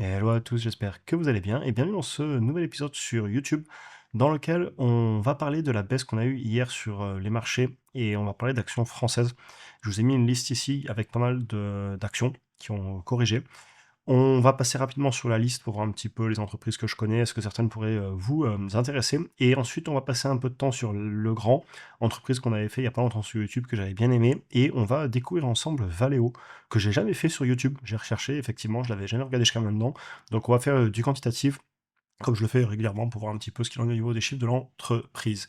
Et hello à tous, j'espère que vous allez bien et bienvenue dans ce nouvel épisode sur YouTube dans lequel on va parler de la baisse qu'on a eue hier sur les marchés et on va parler d'actions françaises. Je vous ai mis une liste ici avec pas mal d'actions qui ont corrigé. On va passer rapidement sur la liste pour voir un petit peu les entreprises que je connais, est-ce que certaines pourraient vous intéresser. Et ensuite, on va passer un peu de temps sur Legrand, entreprise qu'on avait fait il n'y a pas longtemps sur YouTube, que j'avais bien aimé. Et on va découvrir ensemble Valeo, que j'ai jamais fait sur YouTube. J'ai recherché, effectivement, je l'avais jamais regardé jusqu'à maintenant. Donc on va faire du quantitatif, comme je le fais régulièrement, pour voir un petit peu ce qu'il en est au niveau des chiffres de l'entreprise.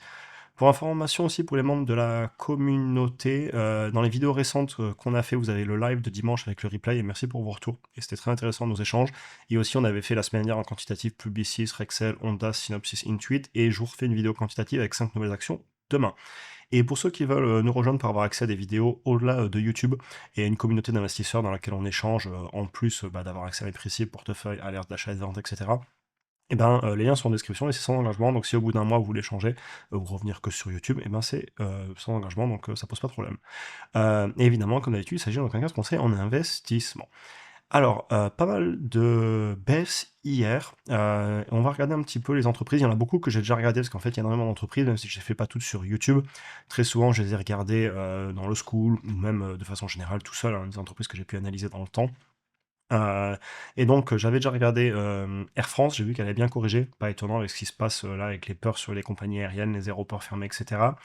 Pour information aussi pour les membres de la communauté, dans les vidéos récentes, qu'on a fait, vous avez le live de dimanche avec le replay et merci pour vos retours et c'était très intéressant nos échanges et aussi on avait fait la semaine dernière en quantitatif Publicis, Rexel, Honda, Synopsys, Intuit et je vous refais une vidéo quantitative avec 5 nouvelles actions demain. Et pour ceux qui veulent, nous rejoindre pour avoir accès à des vidéos au-delà, de YouTube et à une communauté d'investisseurs dans laquelle on échange, en plus, d'avoir accès à mes précis, portefeuille, alertes d'achat et de vente et cetera. Et ben, les liens sont en description et c'est sans engagement, donc si au bout d'un mois vous voulez changer, ou revenir que sur YouTube, et ben c'est, sans engagement, donc ça pose pas de problème. Et évidemment, comme d'habitude, il s'agit en aucun cas de conseil en investissement. Alors, pas mal de baisses hier, on va regarder un petit peu les entreprises. Il y en a beaucoup que j'ai déjà regardées parce qu'en fait, il y a énormément d'entreprises, même si je les fais pas toutes sur YouTube. Très souvent, je les ai regardées, dans le school ou même, de façon générale tout seul, hein, des entreprises que j'ai pu analyser dans le temps. Heu et donc, j'avais déjà regardé, Air France, j'ai vu qu'elle avait bien corrigé, pas étonnant avec ce qui se passe, là avec les peurs sur les compagnies aériennes, les aéroports fermés et cetera.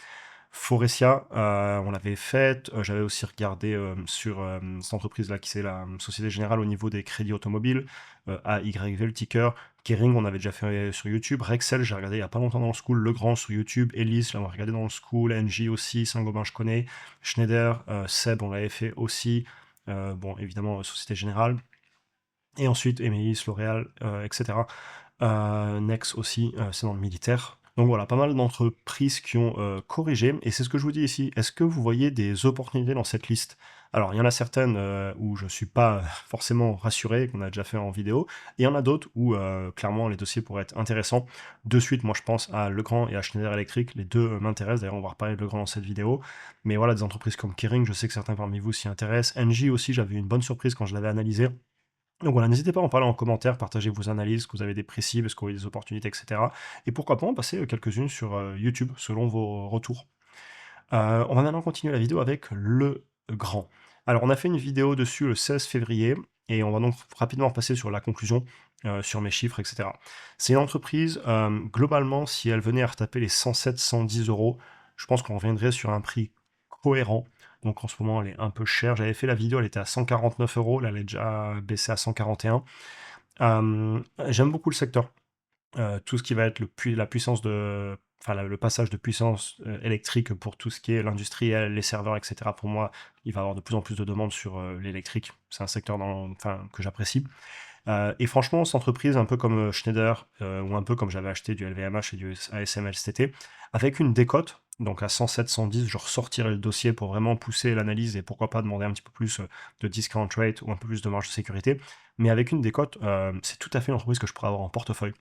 Forestia, on l'avait faite, j'avais aussi regardé, sur, cette entreprise-là qui c'est la, Société Générale au niveau des crédits automobiles, AYV le ticker. Kering, on avait déjà fait sur YouTube. Rexel, j'ai regardé il y a pas longtemps dans le school. Legrand sur YouTube. Elis, là on va regarder dans le school. NJ aussi. Saint-Gobain, je connais. Schneider, Seb, on l'avait fait aussi. Bon évidemment, Société Générale. Et ensuite, Emeis, L'Oréal, etc. Nex aussi, c'est dans le militaire. Donc voilà, pas mal d'entreprises qui ont corrigé. Et c'est ce que je vous dis ici. Est-ce que vous voyez des opportunités dans cette liste? Alors, il y en a certaines où je ne suis pas forcément rassuré, qu'on a déjà fait en vidéo. Et il y en a d'autres où, clairement, les dossiers pourraient être intéressants. De suite, moi, je pense à Legrand et à Schneider Electric. Les deux m'intéressent. D'ailleurs, on va reparler de Legrand dans cette vidéo. Mais voilà, des entreprises comme Kering, je sais que certains parmi vous s'y intéressent. NJ aussi, j'avais eu une bonne surprise quand je l'avais analysé. Donc voilà, n'hésitez pas à en parler en commentaire, partagez vos analyses, que vous avez des précis, est-ce que vous voyez des opportunités, etc. Et pourquoi pas en passer quelques-unes sur YouTube, selon vos retours. On va maintenant continuer la vidéo avec le grand. Alors on a fait une vidéo dessus le 16 février, et on va donc rapidement passer sur la conclusion, sur mes chiffres, etc. C'est une entreprise, globalement, si elle venait à retaper les 107-110 euros, je pense qu'on reviendrait sur un prix cohérent. Donc en ce moment, elle est un peu chère. J'avais fait la vidéo, elle était à 149 euros. Là, elle est déjà baissée à 141. J'aime beaucoup le secteur. Tout ce qui va être la puissance de, enfin, le passage de puissance électrique pour tout ce qui est l'industriel, les serveurs, etc. Pour moi, il va y avoir de plus en plus de demandes sur l'électrique. C'est un secteur que j'apprécie. Et franchement, cette entreprise, un peu comme Schneider, ou un peu comme j'avais acheté du LVMH et du ASML cet été, avec une décote, donc à 107, 110, je ressortirai le dossier pour vraiment pousser l'analyse et pourquoi pas demander un petit peu plus de discount rate ou un peu plus de marge de sécurité. Mais avec une décote, c'est tout à fait une entreprise que je pourrais avoir en portefeuille.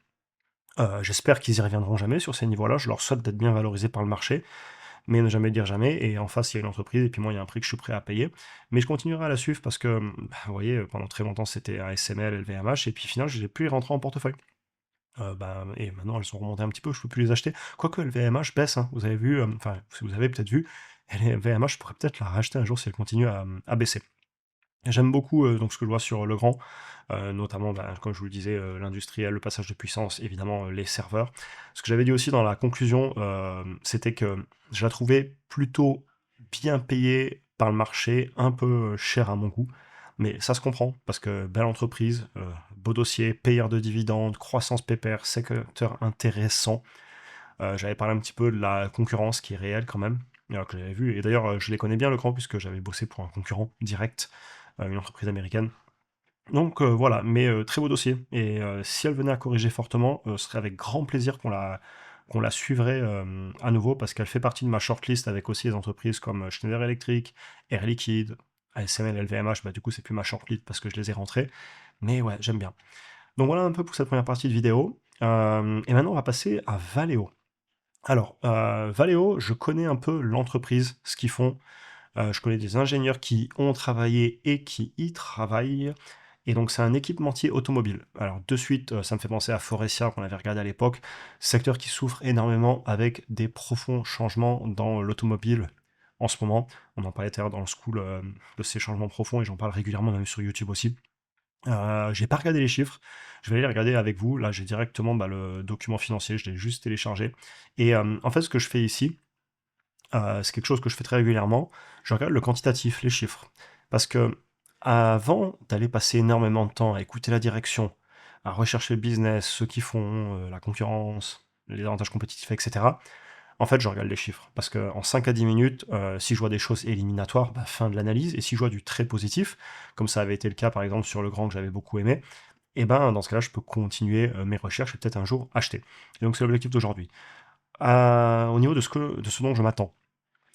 J'espère qu'ils y reviendront jamais sur ces niveaux-là. Je leur souhaite d'être bien valorisés par le marché, mais ne jamais dire jamais. Et en face, il y a une entreprise, et puis moi, il y a un prix que je suis prêt à payer. Mais je continuerai à la suivre parce que, bah, vous voyez, pendant très longtemps, c'était ASML, LVMH, et puis finalement, j'ai pu y rentrer en portefeuille. Bah, et maintenant, elles sont remontées un petit peu, je peux plus les acheter. Quoique LVMH baisse, hein, vous avez vu, enfin, si vous avez peut-être vu, LVMH, je pourrais peut-être la racheter un jour si elle continue à baisser. J'aime beaucoup donc ce que je vois sur Legrand, notamment, bah, comme je vous le disais, l'industriel, le passage de puissance, évidemment, les serveurs. Ce que j'avais dit aussi dans la conclusion, c'était que je la trouvais plutôt bien payée par le marché, un peu cher à mon goût. Mais ça se comprend, parce que belle entreprise, beau dossier, payeur de dividendes, croissance pépère, secteur intéressant. J'avais parlé un petit peu de la concurrence qui est réelle quand même, que j'avais vu. Et d'ailleurs, je les connais bien, Legrand, puisque j'avais bossé pour un concurrent direct, une entreprise américaine. Donc voilà, mais très beau dossier. Et si elle venait à corriger fortement, ce serait avec grand plaisir qu'on la suivrait à nouveau, parce qu'elle fait partie de ma shortlist avec aussi des entreprises comme Schneider Electric, Air Liquide, ASML, LVMH. Bah, du coup, c'est plus ma shortlist parce que je les ai rentrés. Mais ouais, j'aime bien. Donc voilà un peu pour cette première partie de vidéo. Et maintenant, on va passer à Valeo. Alors, Valeo, je connais un peu l'entreprise, ce qu'ils font. Je connais des ingénieurs qui ont travaillé et qui y travaillent. Et donc, c'est un équipementier automobile. Alors, de suite, ça me fait penser à Forestia qu'on avait regardé à l'époque, secteur qui souffre énormément avec des profonds changements dans l'automobile en ce moment. On en parlait tout à l'heure dans le school de ces changements profonds et j'en parle régulièrement, même sur YouTube aussi. J'ai pas regardé les chiffres, je vais aller les regarder avec vous. Là, j'ai directement le document financier, je l'ai juste téléchargé. Et en fait, ce que je fais ici, c'est quelque chose que je fais très régulièrement. Je regarde le quantitatif, les chiffres. Parce que avant d'aller passer énormément de temps à écouter la direction, à rechercher le business, ceux qui font, la concurrence, les avantages compétitifs, etc., en fait, je regarde les chiffres. Parce qu'en 5 à 10 minutes, si je vois des choses éliminatoires, bah, fin de l'analyse. Et si je vois du très positif, comme ça avait été le cas par exemple sur le grand que j'avais beaucoup aimé, et ben dans ce cas-là, je peux continuer mes recherches et peut-être un jour acheter. Et donc c'est l'objectif d'aujourd'hui. Au niveau de ce dont je m'attends.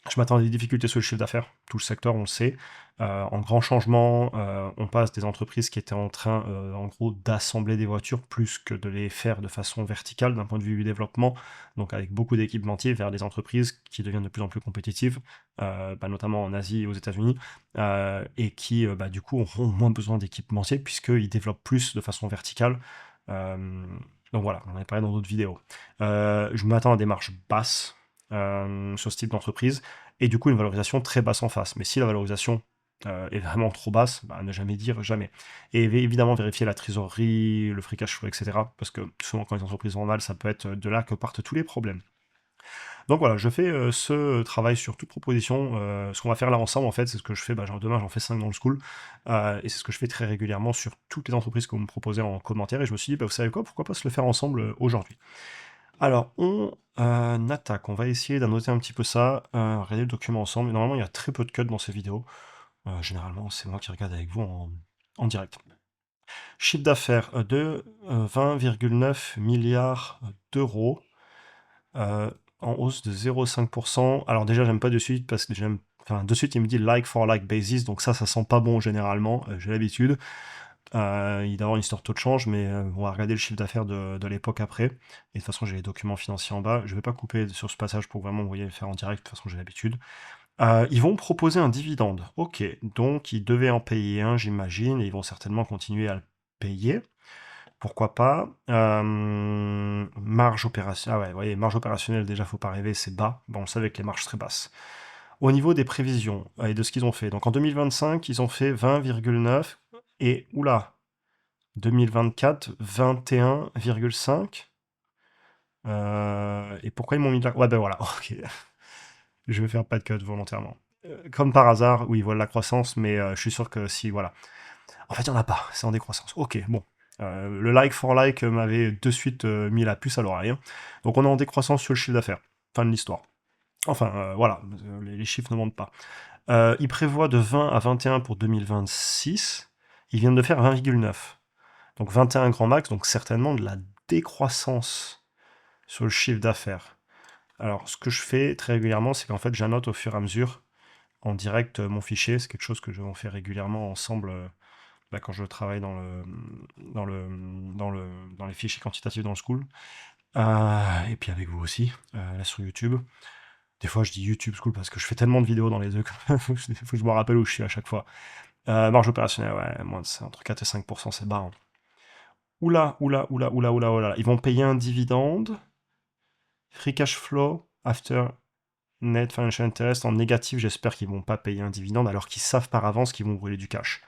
Je m'attends à des difficultés sur le chiffre d'affaires. Tout le secteur, on le sait. En grand changement, on passe des entreprises qui étaient en train, en gros, d'assembler des voitures plus que de les faire de façon verticale d'un point de vue du développement, donc avec beaucoup d'équipementiers, vers des entreprises qui deviennent de plus en plus compétitives, notamment en Asie et aux États-Unis, et qui, du coup, auront moins besoin d'équipementiers puisqu'ils développent plus de façon verticale. Euh, donc voilà, on en a parlé dans d'autres vidéos. Je m'attends à des marges basses sur ce type d'entreprise et du coup une valorisation très basse en face. Mais si la valorisation est vraiment trop basse, bah, ne jamais dire jamais. Et évidemment vérifier la trésorerie, le free cash flow, etc. Parce que souvent quand les entreprises vont mal, ça peut être de là que partent tous les problèmes. Donc voilà, je fais ce travail sur toute proposition. Ce qu'on va faire là ensemble, en fait, c'est ce que je fais, genre demain j'en fais 5 dans le school, et c'est ce que je fais très régulièrement sur toutes les entreprises que vous me proposez en commentaire, et je me suis dit, bah, vous savez quoi, pourquoi pas se le faire ensemble aujourd'hui. Alors, on attaque. On va essayer d'annoter un petit peu ça, regarder le document ensemble. Et normalement, il y a très peu de cuts dans ces vidéos. Généralement, c'est moi qui regarde avec vous en direct. Chiffre d'affaires de 20,9 milliards d'euros, euh, en hausse de 0,5%. Alors déjà, j'aime pas de suite parce que j'aime. Enfin, de suite, il me dit like for like basis, donc ça sent pas bon généralement. J'ai l'habitude. Il doit y avoir une histoire de taux de change, mais on va regarder le chiffre d'affaires de l'époque après. Et de toute façon, j'ai les documents financiers en bas. Je ne vais pas couper sur ce passage pour vraiment vous voyez le faire en direct. De toute façon, j'ai l'habitude. Ils vont proposer un dividende. Ok, donc ils devaient en payer un, j'imagine, et ils vont certainement continuer à le payer. Pourquoi pas. Marge opérationnelle. Ah ouais, vous voyez, marge opérationnelle, déjà, faut pas rêver, c'est bas. Bon, on savait que les marges seraient basses. Au niveau des prévisions et de ce qu'ils ont fait. Donc en 2025, ils ont fait 20,9 et oula, 2024, 21,5. Et pourquoi ils m'ont mis de la... Ouais, ben voilà, ok. Je vais faire pas de cut volontairement. Comme par hasard, oui, ils voient la croissance, mais je suis sûr que si, voilà. En fait, il n'y en a pas, c'est en décroissance. Ok, bon. Le like for like m'avait de suite mis la puce à l'oreille, hein. Donc on est en décroissance sur le chiffre d'affaires. Fin de l'histoire. Enfin, voilà, les chiffres ne mentent pas. Ils prévoient de 20 à 21 pour 2026. Ils viennent de faire 20,9. Donc 21 grand max, donc certainement de la décroissance sur le chiffre d'affaires. Alors, ce que je fais très régulièrement, c'est qu'en fait, j'annote au fur et à mesure en direct mon fichier. C'est quelque chose que on fait régulièrement ensemble quand je travaille dans, le, dans les fichiers quantitatifs dans le school. Et puis avec vous aussi, là sur YouTube. Des fois, je dis YouTube School parce que je fais tellement de vidéos dans les deux qu'il faut que je me rappelle où je suis à chaque fois. Marge opérationnelle, ouais, moins de ça, entre 4 et 5%, c'est bas, hein. Oula, oula, oula, oula, oula, oula. Ils vont payer un dividende. Free cash flow after net financial interest en négatif. J'espère qu'ils vont pas payer un dividende alors qu'ils savent par avance qu'ils vont brûler du cash.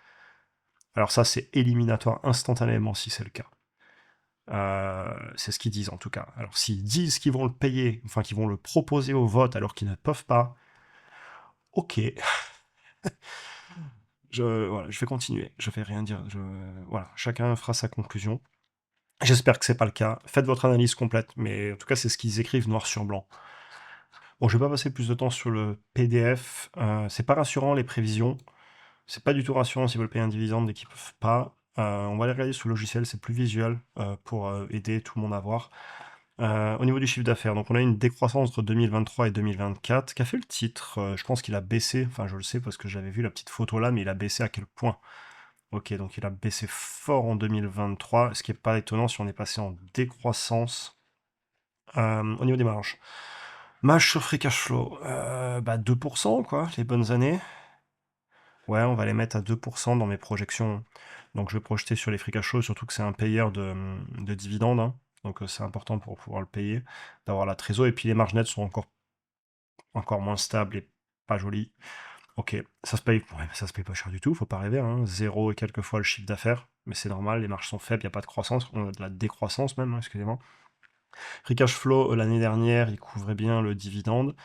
Alors ça, c'est éliminatoire instantanément si c'est le cas. C'est ce qu'ils disent en tout cas. Alors s'ils disent qu'ils vont le payer, enfin qu'ils vont le proposer au vote alors qu'ils ne peuvent pas, ok. Voilà, je vais continuer. Je vais rien dire. Voilà, chacun fera sa conclusion. J'espère que c'est pas le cas. Faites votre analyse complète, mais en tout cas, c'est ce qu'ils écrivent noir sur blanc. Bon, je vais pas passer plus de temps sur le PDF. C'est pas rassurant les prévisions. C'est pas du tout rassurant s'ils veulent payer un dividende et qu'ils peuvent pas. On va les regarder sur le logiciel, c'est plus visuel pour aider tout le monde à voir. Au niveau du chiffre d'affaires, donc on a une décroissance entre 2023 et 2024. Qu'a fait le titre? Je pense qu'il a baissé. Enfin, je le sais parce que j'avais vu la petite photo là, mais il a baissé à quel point? Ok, donc il a baissé fort en 2023, ce qui n'est pas étonnant si on est passé en décroissance. Au niveau des marges. Marge sur free cash flow, 2%, quoi, les bonnes années. Ouais, on va les mettre à 2% dans mes projections. Donc je vais projeter sur les free cash flow, surtout que c'est un payeur de dividendes, hein. Donc c'est important pour pouvoir le payer, d'avoir la trésor. Et puis les marges nettes sont encore moins stables et pas jolies. Ok, ça se paye, ouais, mais ça se paye pas cher du tout, faut pas rêver, hein. 0 et quelques fois le chiffre d'affaires, mais c'est normal, les marges sont faibles, il n'y a pas de croissance, on a de la décroissance même, hein, excusez-moi. Free cash flow, l'année dernière, il couvrait bien le dividende.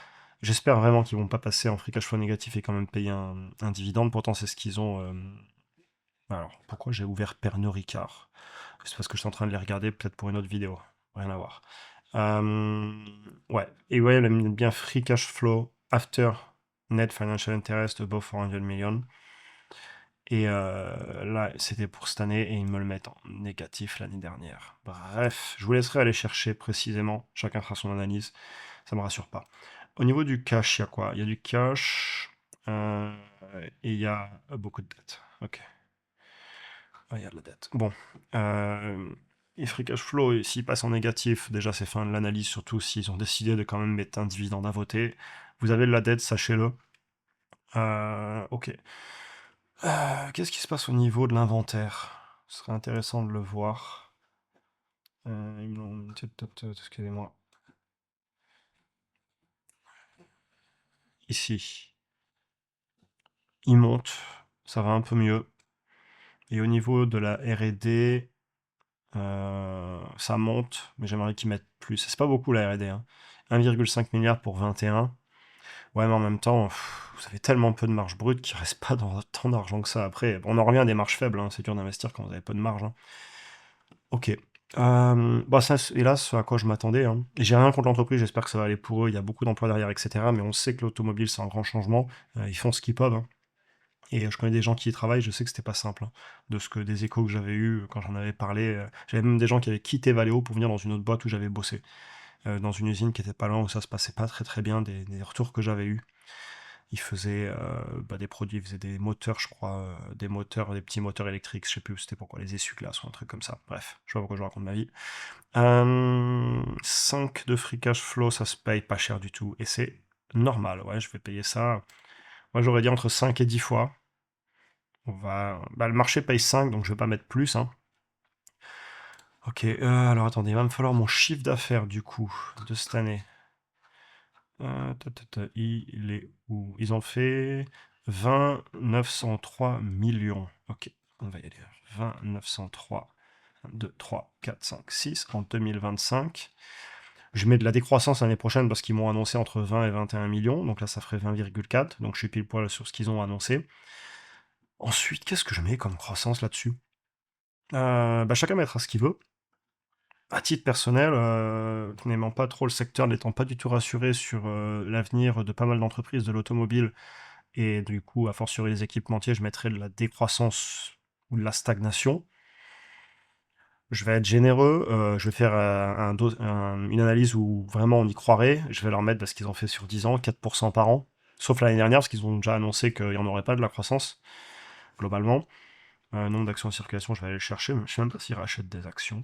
J'espère vraiment qu'ils vont pas passer en free cash flow négatif et quand même payer un dividende. Pourtant, c'est ce qu'ils ont. Alors, pourquoi j'ai ouvert Pernod Ricard? C'est parce que je suis en train de les regarder, peut-être pour une autre vidéo. Rien à voir. Euh, ouais. Et ouais, elle aime bien free cash flow after net financial interest above 400 million. Et là, c'était pour cette année et ils me le mettent en négatif l'année dernière. Bref, je vous laisserai aller chercher précisément. Chacun fera son analyse. Ça me rassure pas. Au niveau du cash, il y a quoi? Il y a du cash euh, et il y a beaucoup de dettes. Ok. Ah, il y a de la dette. Bon. Et free cash flow, s'ils passent en négatif, déjà c'est fin de l'analyse, surtout s'ils ont décidé de quand même mettre un dividende à voter. Vous avez de la dette, sachez-le. Ok. Qu'est-ce qui se passe au niveau de l'inventaire? Ce serait intéressant de le voir. Excusez-moi. Ici. Il monte. Ça va un peu mieux. Et au niveau de la R&D, ça monte, mais j'aimerais qu'ils mettent plus. C'est pas beaucoup la R&D, hein. 1,5 milliard pour 21. Ouais, mais en même temps, vous avez tellement peu de marge brute qu'il reste pas tant d'argent que ça après. On en revient à des marges faibles, hein. C'est dur d'investir quand vous avez peu de marge, hein. Ok. Bah ça, et là, ce à quoi je m'attendais, hein. Et j'ai rien contre l'entreprise, j'espère que ça va aller pour eux. Il y a beaucoup d'emplois derrière, etc. Mais on sait que l'automobile, c'est un grand changement. Ils font ce qu'ils peuvent, hein. Et je connais des gens qui y travaillent, je sais que c'était pas simple, hein. De ce que des échos que j'avais eu quand j'en avais parlé. J'avais même des gens qui avaient quitté Valeo pour venir dans une autre boîte où j'avais bossé. Dans une usine qui était pas loin, où ça se passait pas très très bien, des retours que j'avais eus. Ils faisaient des produits, ils faisaient des moteurs, je crois, des moteurs, des petits moteurs électriques, je sais plus c'était pourquoi, les essuie-glaces ou un truc comme ça. Bref, je sais pas pourquoi je raconte ma vie. 5 de free cash flow, ça se paye pas cher du tout. Et c'est normal, ouais, je vais payer ça. Moi, j'aurais dit entre 5 et 10 fois. Le marché paye 5, donc je vais pas mettre plus, hein. Ok, alors attendez, il va me falloir mon chiffre d'affaires, du coup, de cette année. Il est où? Ils ont fait 20 903 millions. Ok, on va y aller. 20 903. 1, 2, 3, 4, 5, 6 en 2025. Je mets de la décroissance l'année prochaine parce qu'ils m'ont annoncé entre 20 et 21 millions. Donc là, ça ferait 20,4. Donc je suis pile poil sur ce qu'ils ont annoncé. Ensuite, qu'est-ce que je mets comme croissance là-dessus? Chacun mettra ce qu'il veut. À titre personnel, n'aimant pas trop le secteur, n'étant pas du tout rassuré sur l'avenir de pas mal d'entreprises de l'automobile, et du coup, à fortiori les équipementiers, je mettrais de la décroissance ou de la stagnation. Je vais être généreux, je vais faire une analyse où vraiment on y croirait. Je vais leur mettre ce qu'ils ont fait sur 10 ans, 4% par an. Sauf l'année dernière, parce qu'ils ont déjà annoncé qu'il n'y en aurait pas de la croissance, globalement. Nombre d'actions en circulation, je vais aller le chercher. Je ne sais même pas s'ils rachètent des actions.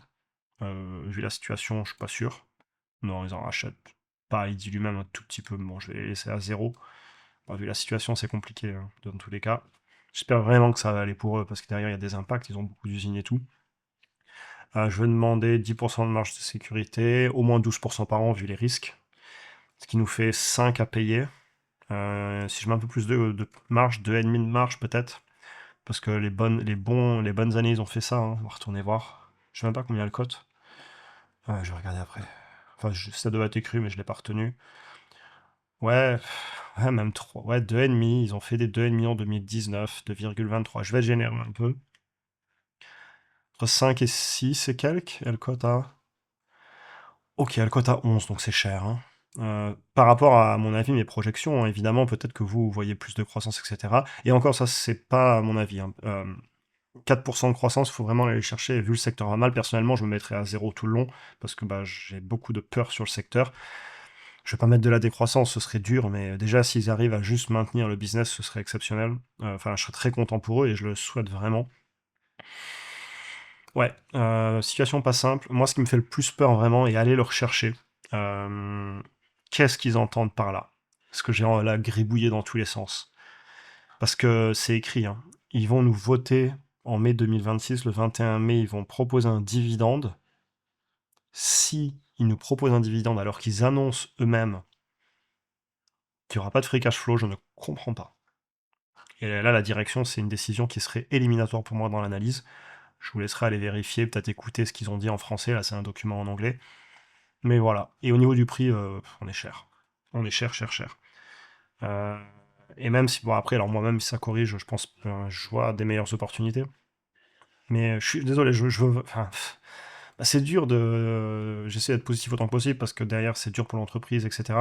Vu la situation, je suis pas sûr. Non, ils en rachètent pas. Ils diluent même un tout petit peu. Bon, je vais les laisser à zéro. Bon, vu la situation, c'est compliqué, hein, dans tous les cas. J'espère vraiment que ça va aller pour eux, parce que derrière, il y a des impacts. Ils ont beaucoup d'usines et tout. Je vais demander 10% de marge de sécurité, au moins 12% par an, vu les risques. Ce qui nous fait 5 à payer. Si je mets un peu plus de marge, 2,5 de marge peut-être. Parce que les bonnes années, ils ont fait ça, hein. On va retourner voir. Je sais même pas combien elle cote. Je vais regarder après. Enfin, ça doit être écrit, mais je l'ai pas retenu. Ouais, ouais, même 3. Ouais, 2,5. Ils ont fait des 2,5 en 2019, 2,23. Je vais générer un peu. Entre 5 et 6 et quelques, elle cote à... Ok, elle cote à 11, donc c'est cher, hein. Par rapport à mon avis, mes projections, hein, évidemment, peut-être que vous voyez plus de croissance, etc. Et encore, ça, c'est pas à mon avis, hein. 4% de croissance, il faut vraiment aller chercher. Et vu le secteur va mal, personnellement, je me mettrais à zéro tout le long, parce que j'ai beaucoup de peur sur le secteur. Je vais pas mettre de la décroissance, ce serait dur, mais déjà, s'ils arrivent à juste maintenir le business, ce serait exceptionnel. Enfin, je serais très content pour eux et je le souhaite vraiment. Ouais, situation pas simple. Moi, ce qui me fait le plus peur vraiment, et aller le rechercher, euh, qu'est-ce qu'ils entendent par là? Parce que j'ai la gribouillé dans tous les sens. Parce que c'est écrit, hein. Ils vont nous voter en mai 2026, le 21 mai, ils vont proposer un dividende. Si ils nous proposent un dividende alors qu'ils annoncent eux-mêmes qu'il n'y aura pas de free cash flow, je ne comprends pas. Et là, la direction, c'est une décision qui serait éliminatoire pour moi dans l'analyse. Je vous laisserai aller vérifier, peut-être écouter ce qu'ils ont dit en français. Là, c'est un document en anglais. Mais voilà. Et au niveau du prix, on est cher. On est cher, cher, cher. Euh, et même si, bon, après, alors moi-même, si ça corrige, je pense, je vois des meilleures opportunités. Mais je suis désolé, je veux. Enfin, bah, c'est dur de. J'essaie d'être positif autant que possible parce que derrière, c'est dur pour l'entreprise, etc.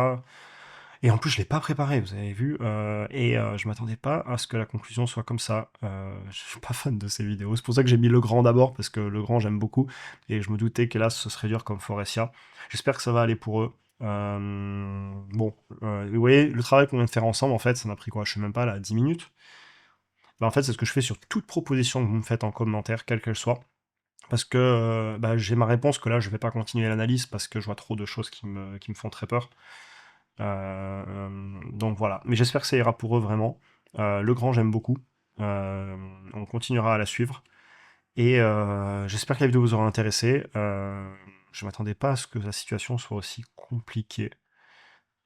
Et en plus, je l'ai pas préparé, vous avez vu, je m'attendais pas à ce que la conclusion soit comme ça. Je suis pas fan de ces vidéos. C'est pour ça que j'ai mis Legrand d'abord, parce que Legrand, j'aime beaucoup, et je me doutais qu'hélas, ce serait dur comme Forestia. J'espère que ça va aller pour eux. Bon, vous voyez, le travail qu'on vient de faire ensemble, en fait, ça m'a pris quoi? Je sais même pas, là, 10 minutes. Bah, en fait, c'est ce que je fais sur toute proposition que vous me faites en commentaire, quelle qu'elle soit. Parce que bah, j'ai ma réponse que là, je vais pas continuer l'analyse parce que je vois trop de choses qui me font très peur. Donc voilà. Mais j'espère que ça ira pour eux vraiment. Le Grand, j'aime beaucoup. On continuera à la suivre. Et j'espère que la vidéo vous aura intéressé. Je m'attendais pas à ce que la situation soit aussi compliquée.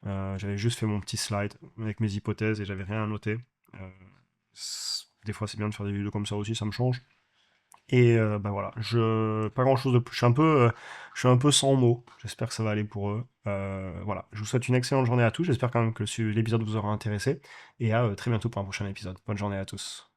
J'avais juste fait mon petit slide avec mes hypothèses et j'avais rien à noter. Des fois, c'est bien de faire des vidéos comme ça aussi, ça me change. Et bah voilà, pas grand chose de plus. Je suis un peu sans mots. J'espère que ça va aller pour eux. Voilà, je vous souhaite une excellente journée à tous. J'espère quand même que l'épisode vous aura intéressé. Et à très bientôt pour un prochain épisode. Bonne journée à tous.